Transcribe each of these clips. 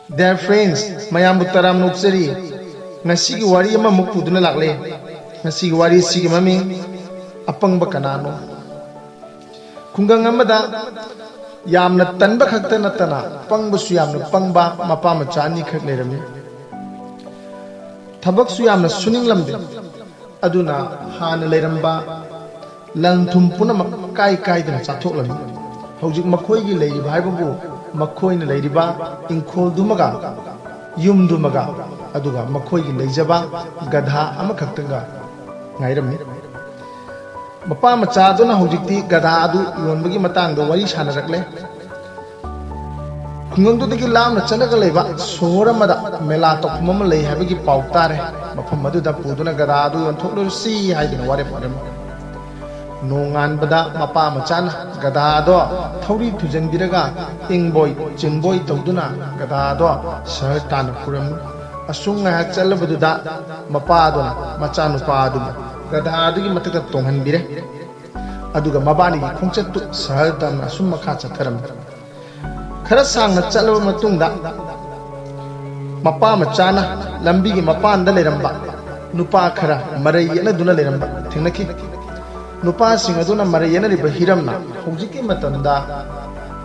Dear friends, mayam butaram nuksari. Nasi ki wari ama mukpuduna lakle. Nasi ki wari si ki mami apang bakanano. Kunggang amada yamna tanba khakta natana pang basu yamna pangba mapa machani khak lerami. Thabak su yamna suning lamde. Aduna hana leramba lang thumpuna kai kai dana chathok lami. Hojik makhoi gi leiri bhai babu makhoi na leiri ba ingkhol dumaga yum dumaga aduga makhoi gi leijaba gadha ama khaktanga ngairami. Mapa macha duna hojikti gadha adu yonbagi matang do wari sanarakle. Khungang du dagi lamna chalaga leiba sohora mada mela tokmama lei habagi pautare mafam madu da puduna gadha adu yon thoklo si haidina ware param. Nongan bada mapa macana gada do thauri thujang diraga ingboy chingboy tawduna gada do sahar tan puram asung nga chal baduda mapa do macanu pa adu gada adu gi matak tonghan bire aduga mabani gi khongchat tu sahar tan asum makha chatharam khara sang na chalwa matungda mapa macana lambi gi mapan da leramba nupa khara marai yana duna leramba thingnaki nupa sing aduna marayana riba hiramna hojiki matanda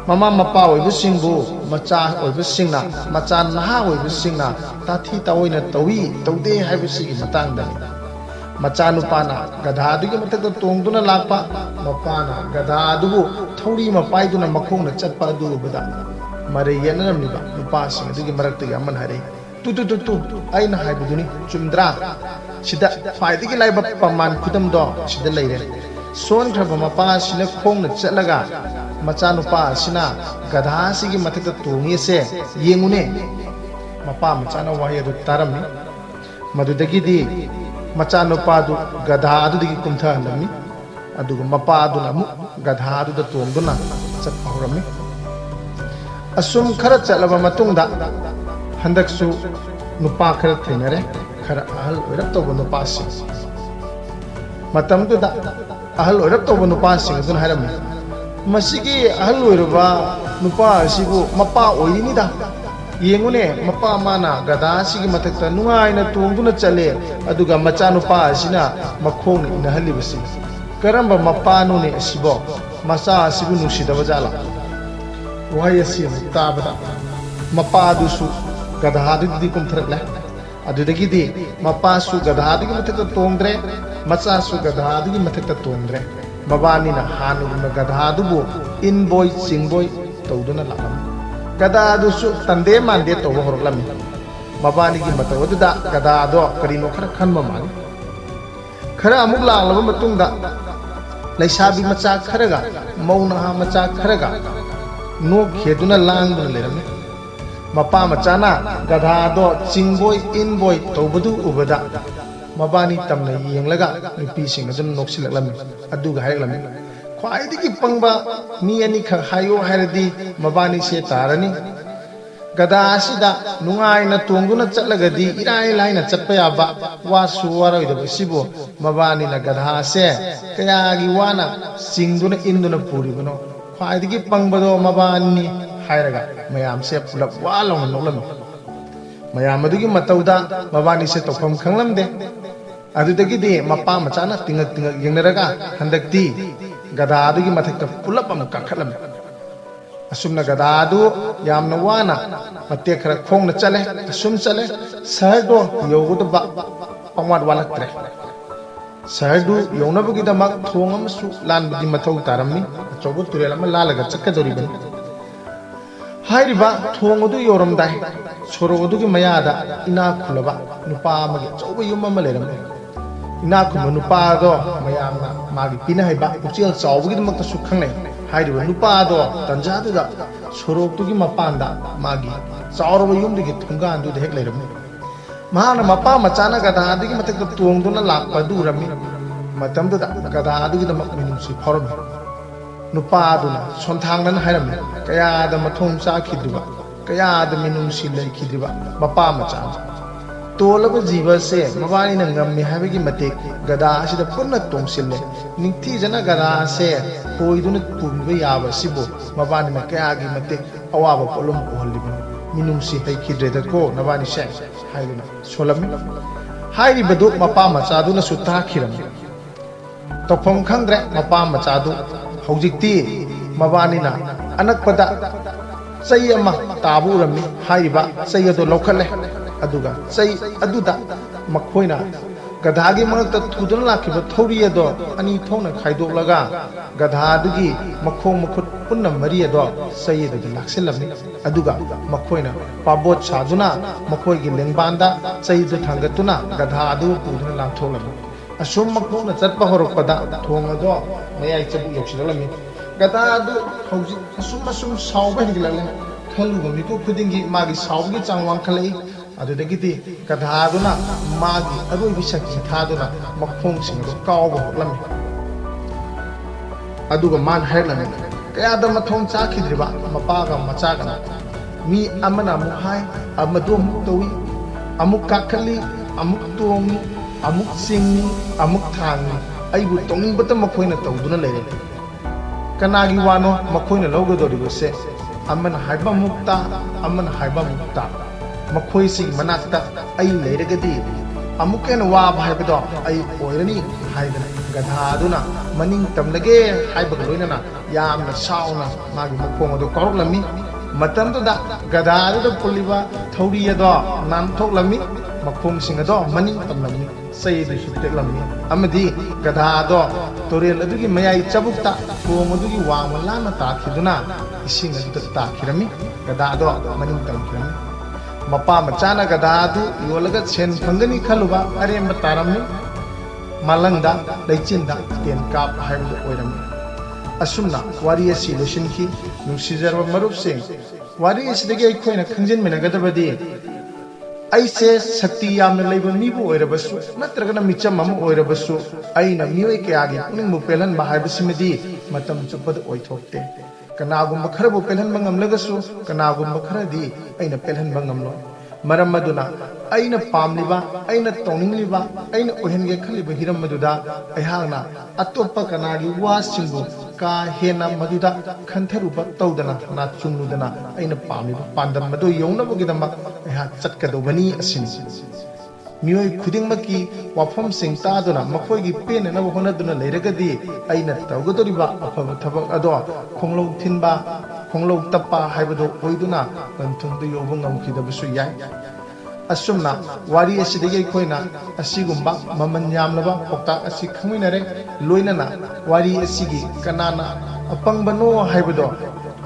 mama mapa oibusingbu macha oibusingna macha naha oibusingna tathi taoina tawi tawde haibusigi matangda macha nupana gadha dugi matakta tongduna lakpa mapana gadha dubu thauri mapaiduna makhongna chatpa adu bada marayana ramniba nupa sing adugi marakta yaman hare tu aina haibuduni chumdra sida faidigi laiba paman khudam do sida leire son khaba mapa sina khongna chatlaga macha nupa sina gadha sigi mathakta tongi se yengune mapa macha na wahi adu taramni madudagi di macha nupa du gadha adu digi kumtha halami aduga mapa adu namu gadha adu da tongduna chatpa horami asum khara chalaba matungda handaksu nupa khara thenare khara ahal oirap toba nupa sing matam tu da ahal oirap toba nupa sing adun hairami masigi ahal oiraba nupa asibu mapa oirini da yengune mapa mana gada sigi mathakta nungaina tongduna chale aduga macha nupa asina makhong ina halibasi karamba mapa nu ne asibo macha asibu nusidaba jala wahai asi tabada mapa dusu gadha adu di kumthrakla adudagi di mapa su gadha adu gi mathakta tongdre macha su gadha adu gi mathakta tongdre babani na hanu na gadha adu bu in boy sing boy tawduna lakam gadha adu su tande mande to horlam babani gi matawdu da gadha adu karino khara khanma mani khara amuk langlaba matungda laisabi macha kharaga mauna macha kharaga no kheduna langduna leram mapa machana gadha do chingboy inboy tawbadu ubada mabani tamna yenglaga nupi sing adun noksilaklam aduga hairlam khwaidigi pangba mi ani kha hayo hairadi mabani se tarani gadha asida nungaina tongduna chatlagadi irai laina chatpa yaba wasu waroida basibo mabani na gadha se kayagi wana singduna induna puribano khwaidigi pangbado mabani hairaga mayam se pulap walong noklam mayam adugi matauda mabani se tokfam khanglamde adudagi de mapa machana tingak yengnaraga handakti gadha adugi mathakta pulap am kakhalam asumna gadha adu yamna wana matte khara khongna chale asum chale sardo yoguda pangwad walaktre sardu yonabagi damak thongam su lanbudi mathau taramni chobu turelama lalaga chakkadoriban hairiba thongodu yoramdai sorogodugi mayada ina khulaba nupa amagi chobu yumama leramne ina khuma nupa do mayamna magi pina haiba uchel chawbugi damakta su khangnai hairiba nupa do tanjadu da soroktugi mapanda magi chawraba yumdigi thungandu de hek leramne mahana mapa machana gadha adigi matakta tongduna lakpa durami matamdu da gadha adigi damak minumsi phoram nupa aduna sonthangnan hairam kaya da mathong cha khidriba kaya da minumsi lai khidriba mapa macha tolaba jiba se mabani na ngam mi habigi mate gada asida punna tongsille ningthi jana gada se hoiduna pumbe yaba sibo mabani na kaya gi mate awaba kolum holliba ꯃꯤꯅꯨꯡꯁꯤ ꯍꯩꯈꯤꯗ꯭ꯔꯦꯗꯀꯣ ꯅꯕꯥꯅꯤꯁꯦ ꯍꯥꯏꯗꯨꯅ ꯁꯣꯜꯂꯝꯃꯤ ꯍꯥꯏꯔꯤꯕꯗꯨ ꯃꯄꯥ ꯃꯆꯥꯗꯨꯅꯁꯨ ꯇꯥꯈꯤꯔꯝꯃꯤ ꯇꯧꯐꯝ ꯈꯪꯗ꯭ꯔꯦ ꯃꯄꯥ ꯃꯆꯥꯗꯨ ꯍꯧꯖꯤꯛꯇꯤ ꯃꯕꯥꯅꯤꯅ ꯑꯅꯛꯄꯗ ꯆꯩ ꯑꯃ ꯇꯥꯕ ꯎꯔꯝꯃꯤ ꯍꯥꯏꯔꯤꯕ ꯆꯩ ꯑꯗꯨ ꯂꯧꯈꯠꯂꯦ ꯑꯗꯨꯒ ꯆꯩ ꯑꯗꯨꯗ ꯃꯈꯣꯏꯅ ꯒꯙꯥꯒꯤ ꯃꯔꯛꯇ ꯊꯨꯗꯨꯅ ꯂꯥꯛꯈꯤꯕ ꯊꯧꯔꯤ ꯑꯗꯣ ꯑꯅꯤ ꯊꯣꯛꯅ ꯈꯥꯏꯗꯣꯛꯂꯒ ꯒꯙꯥꯗꯨꯒꯤ ꯃꯈꯣꯡ ꯃꯈꯨꯠ ꯄꯨꯟꯅ ꯃꯔꯤ ꯑꯗꯣ ꯆꯩ ꯑꯗꯨꯗ ꯂꯥꯛꯁꯤꯜꯂꯝꯃꯤ ꯑꯗꯨꯒ ꯃꯈꯣꯏꯅ ꯄꯥꯕꯣꯠ ꯁꯥꯗꯨꯅ ꯃꯈꯣꯏꯒꯤ ꯂꯦꯡꯕꯥꯟꯗ ꯆꯩꯗꯨ ꯊꯥꯡꯒꯠꯇꯨꯅ ꯒꯙꯥ ꯑꯗꯨ ꯄꯨꯗꯨꯅ ꯂꯥꯟꯊꯣꯛꯂꯝꯃꯤ ꯑꯁꯨꯝ ꯃꯈꯣꯡꯅ ꯆꯠꯄ ꯍꯧꯔꯛꯄꯗ ꯊꯣꯡ ꯑꯗꯣ ꯃꯌꯥꯏ ꯆꯕꯨꯛ ꯌꯧꯁꯤꯜꯂꯛꯂꯝꯃꯤ ꯒꯙꯥ ꯑꯗꯨ ꯍꯧꯖꯤꯛ ꯑꯁꯨꯝ ꯁꯥꯎꯕ ꯍꯦꯟꯒꯠꯂꯛꯂꯦ ꯈꯜꯂꯨꯕ ꯃꯤꯀꯨꯞ ꯈꯨꯗꯤꯡꯒꯤ ꯃꯥꯒꯤ ꯁꯥꯎꯕꯒꯤ ꯆꯥꯡ ꯋꯥꯡꯈꯠꯂꯛꯏ ꯑꯗꯨꯗꯒꯤꯗꯤ ꯒꯙꯥꯗꯨꯅ ꯃꯥꯒꯤ ꯑꯔꯣꯏꯕ ꯁꯛꯇꯤ ꯊꯥꯗꯨꯅ ꯃꯈꯣꯡꯁꯤꯡ ꯑꯗꯨ ꯀꯥꯎꯕ ꯍꯧꯔꯛꯂꯝꯃꯤ ꯑꯗꯨꯒ ꯃꯥꯅ ꯍꯥꯏꯔꯛꯂꯝꯃꯤ ꯀꯌꯥꯗ ꯃꯊꯣꯡ ꯆꯥꯈꯤꯗ꯭ꯔꯤꯕ ꯃꯄꯥꯒ ꯃꯆꯥꯒꯅ ꯃꯤ ꯑꯃꯅ ꯑꯃꯨꯛ ꯍꯥꯏ ꯑꯃꯗꯨ ꯑꯃꯨꯛ ꯇꯧꯏ ꯑꯃꯨꯛ ꯀꯥꯈꯠꯂꯤ ꯑꯃꯨꯛ ꯇꯣꯡꯏ ꯑꯃꯨꯛ ꯆꯤꯡꯏ ꯑꯃꯨꯛ ꯊꯥꯡꯏ ꯑꯩꯕꯨ ꯇꯧꯅꯤꯡꯕꯇ ꯃꯈꯣꯏꯅ ꯇꯧꯗꯨꯅ ꯂꯩꯔꯦ ꯀꯅꯥꯒꯤ ꯋꯥꯅꯣ ꯃꯈꯣꯏꯅ ꯂꯧꯒꯗꯧꯔꯤꯕꯁꯦ ꯑꯃꯅ ꯍꯥꯏꯕ ꯑꯃꯨꯛ ꯇꯥ ꯑꯃꯅ ꯍꯥꯏꯕ ꯑꯃꯨꯛ ꯇꯥ ꯃꯈꯣꯏꯁꯤꯡ ꯃꯅꯥꯛꯇ ꯑꯩ ꯂꯩꯔꯒꯗꯤ ꯑꯃꯨꯛ ꯍꯦꯟꯅ ꯋꯥꯕ ꯍꯥꯏꯕꯗꯣ ꯑꯩ ꯑꯣꯏꯔꯅꯤ ꯍꯥꯏꯗꯅ ꯒꯙꯥ ꯑꯗꯨꯅ ꯃꯅꯤꯡ ꯇꯝꯂꯒꯦ ꯍꯥꯏꯕꯒ ꯂꯣꯏꯅꯅ ꯌꯥꯝꯅ ꯁꯥꯎꯅ ꯃꯥꯒꯤ ꯃꯈꯣꯡ ꯑꯗꯨ ꯀꯥꯎꯔꯛꯂꯝꯃꯤ ꯃꯇꯝꯗꯨꯗ ꯒꯙꯥ ꯑꯗꯨꯗ ꯄꯨꯜꯂꯤꯕ ꯊꯧꯔꯤ ꯑꯗꯣ ꯅꯥꯟꯊꯣꯛꯂꯝꯃꯤ ꯃꯈꯣꯡꯁꯤꯡ ꯑꯗꯣ ꯃꯅꯤꯡ ꯇꯝꯂꯝꯃꯤ ꯆꯩ ꯑꯗꯨꯁꯨ ꯇꯦꯛꯂꯝꯃꯤ ꯑꯃꯗꯤ ꯒꯙꯥ ꯑꯗꯣ ꯇꯨꯔꯦꯜ ꯑꯗꯨꯒꯤ ꯃꯌꯥꯏ ꯆꯕꯨꯛꯇ ꯊꯣꯡ ꯑꯗꯨꯒꯤ ꯋꯥꯡꯃ ꯂꯥꯟꯅ ꯇꯥꯈꯤꯗꯨꯅ ꯏꯁꯤꯡ ꯑꯗꯨꯗ ꯇꯥꯈꯤꯔꯝꯃꯤ ꯒꯙꯥ ꯑꯗꯣ ꯃꯅꯤꯡ ꯇꯝꯈꯤꯔꯝꯃꯤ ꯃꯄꯥ ꯃꯆꯥꯅ ꯒꯙꯥ ꯑꯗꯨ ꯌꯣꯜꯂꯒ ꯁꯦꯟ ꯐꯪꯒꯅꯤ ꯈꯜꯂꯨꯕ ꯑꯔꯦꯝꯕ ꯇꯥꯔꯝꯃꯤ ꯃꯥꯂꯪꯗ ꯂꯩꯆꯤꯟꯗ ꯇꯦꯟ ꯀꯥꯞ ꯍꯥꯏꯕꯗꯨ ꯑꯣꯏꯔꯝꯃꯤ ꯑꯁꯨꯝꯅ ꯋꯥꯔꯤ ꯑꯁꯤ ꯂꯣꯏꯁꯤꯟꯈꯤ ꯅꯨꯡꯁꯤꯖꯔꯕ ꯃꯔꯨꯞꯁꯤꯡ ꯋꯥꯔꯤ ꯑꯁꯤꯗꯒꯤ ꯑꯩꯈꯣꯏꯅ ꯈꯪꯖꯤꯟꯃꯤꯟꯅꯒꯗꯕꯗꯤ ꯑꯩꯁꯦ ꯁꯛꯇꯤ ꯌꯥꯝꯅ ꯂꯩꯕ ꯃꯤꯕꯨ ꯑꯣꯏꯔꯕꯁꯨ ꯅꯠꯇ꯭ꯔꯒꯅ ꯃꯤꯆꯝ ꯑꯃ ꯑꯣꯏꯔꯕꯁꯨ ꯑꯩꯅ ꯃꯤꯑꯣꯏ ꯀꯌꯥꯒꯤ ꯄꯨꯛꯅꯤꯡꯕꯨ ꯄꯦꯜꯍꯟꯕ ꯍꯥꯏꯕꯁꯤꯃꯗꯤ ꯃꯇꯝ ꯆꯨꯞꯄꯗ ꯑꯣꯏꯊꯣꯛꯇꯦ ꯀꯅꯥꯒꯨꯝꯕ ꯈꯔꯕꯨ ꯄꯦꯜꯍꯟꯕ ꯉꯝꯂꯒꯁꯨ ꯀꯅꯥꯒꯨꯝꯕ ꯈꯔꯗꯤ ꯑꯩꯅ ꯄꯦꯜꯍꯟꯕ ꯉꯝꯂꯣꯏ ꯃꯔꯝ ꯑꯗꯨꯅ ꯑꯩꯅ ꯄꯥꯝꯂꯤꯕ ꯑꯩꯅ ꯇꯧꯅꯤꯡꯂꯤꯕ ꯑꯩꯅ ꯑꯣꯏꯍꯟꯒꯦ ꯈꯜꯂꯤꯕ ꯍꯤꯔꯝ ꯑꯗꯨꯗ ꯑꯩꯍꯥꯛꯅ ꯑꯇꯣꯞꯄ ꯀꯅꯥꯒꯤ ꯋꯥꯁꯤꯡꯕꯨ ꯀꯥ ꯍꯦꯟꯅ ꯃꯗꯨꯗ ꯈꯟꯊꯔꯨꯕ ꯇꯧꯗꯅ ꯅꯥꯆꯨꯡꯂꯨꯗꯅ ꯑꯩꯅ ꯄꯥꯝꯂꯤꯕ ꯄꯥꯟꯗꯝ ꯑꯗꯨ ꯌꯧꯅꯕꯒꯤꯗꯃꯛ ꯑꯩꯍꯥꯛ ꯆꯠꯀꯗꯧꯕꯅꯤ ꯑꯁꯤꯅꯤ ꯃꯤꯑꯣꯏ ꯈꯨꯗꯤꯡꯃꯛꯀꯤ ꯋꯥꯐꯝꯁꯤꯡ ꯇꯥꯗꯨꯅ ꯃꯈꯣꯏꯒꯤ ꯄꯦꯟꯅꯅꯕ ꯍꯣꯠꯅꯗꯨꯅ ꯂꯩꯔꯒꯗꯤ ꯑꯩꯅ ꯇꯧꯒꯗꯧꯔꯤꯕ ꯑꯐꯕ ꯊꯕꯛ ꯑꯗꯣ ꯈꯣꯡꯂꯧ ꯊꯤꯟꯕ ꯈꯣꯡꯂꯧ ꯇꯞꯄ ꯍꯥꯏꯕꯗꯨ ꯑꯣꯏꯗꯨꯅ ꯄꯟꯊꯨꯡꯗ ꯌꯧꯕ ꯉꯝꯈꯤꯗꯕꯁꯨ ꯌꯥꯏ ꯑꯁꯨꯝꯅ ꯋꯥꯔꯤ ꯑꯁꯤꯗꯒꯤ ꯑꯩꯈꯣꯏꯅ ꯑꯁꯤꯒꯨꯝꯕ ꯃꯃꯜ ꯌꯥꯝꯂꯕ ꯄꯥꯎꯇꯥꯛ ꯑꯁꯤ ꯈꯪꯃꯤꯟꯅꯔꯦ ꯂꯣꯏꯅꯅ ꯋꯥꯔꯤ ꯑꯁꯤꯒꯤ ꯀꯅꯥꯅ ꯑꯄꯪꯕꯅꯣ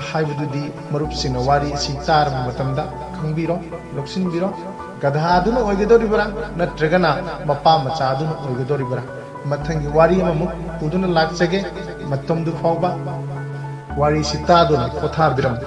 ꯍꯥꯏꯕꯗꯨꯗꯤ ꯃꯔꯨꯞꯁꯤꯡꯅ ꯋꯥꯔꯤ ꯑꯁꯤ ꯇꯥꯔꯕ ꯃꯇꯝꯗ ꯈꯪꯕꯤꯔꯣ ꯂꯧꯁꯤꯟꯕꯤꯔꯣ ꯒꯙꯥꯗꯨꯅ ꯑꯣꯏꯒꯗꯧꯔꯤꯕ꯭ꯔꯥ ꯅꯠꯇ꯭ꯔꯒꯅ ꯃꯄꯥ ꯃꯆꯥꯗꯨꯅ ꯑꯣꯏꯒꯗꯧꯔꯤꯕ꯭ꯔꯥ ꯃꯊꯪꯒꯤ ꯋꯥꯔꯤ ꯑꯃꯃꯨꯛ ꯄꯨꯗꯨꯅ ꯂꯥꯛꯆꯒꯦ ꯃꯇꯝꯗꯨ ꯐꯥꯎꯕ ꯋꯥꯔꯤꯁꯤ ꯇꯥꯗꯨꯅ ꯄꯣꯊꯥꯕꯤꯔꯝꯃꯨ